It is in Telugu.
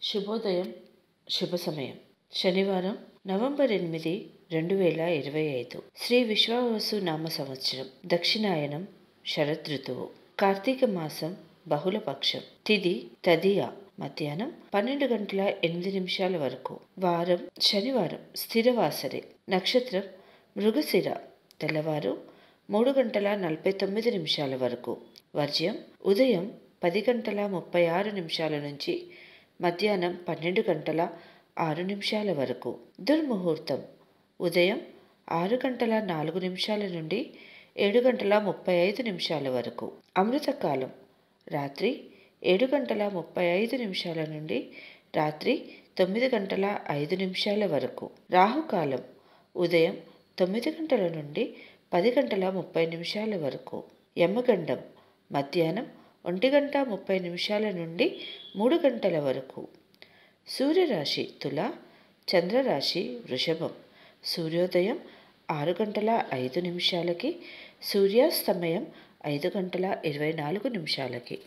శుభోదయం, శుభ సమయం. శనివారం, నవంబర్ 8, 2025. శ్రీ విశ్వావసు నామ సంవత్సరం. దక్షిణాయనం, శరదృతువు. కార్తీక మాసం, బహుళపక్షం. తిథి తదియ. మధ్యాహ్నం 12 గంటల 8 నిమిషాల వరకు. వారం శనివారం, స్థిరవాసరే. నక్షత్రం మృగశిర. తెల్లవారు 3 గంటల 49 నిమిషాల వరకు. వర్జ్యం ఉదయం 10 గంటల 36 నిమిషాల నుంచి మధ్యాహ్నం 12 గంటల 6 నిమిషాల వరకు. దుర్ముహూర్తం ఉదయం 6 గంటల 4 నిమిషాల నుండి 7 గంటల 35 నిమిషాల వరకు. అమృతకాలం రాత్రి 7 గంటల 35 నిమిషాల నుండి రాత్రి 9 గంటల 5 నిమిషాల వరకు. రాహుకాలం ఉదయం 9 గంటల నుండి 10 గంటల 30 నిమిషాల వరకు. యమగండం మధ్యాహ్నం 1 గంట 30 నిమిషాల నుండి 3 గంటల వరకు. సూర్యరాశి తుల, చంద్రరాశి వృషభం. సూర్యోదయం 6 గంటల 5 నిమిషాలకి, సూర్యాస్తమయం 5 గంటల 24 నిమిషాలకి.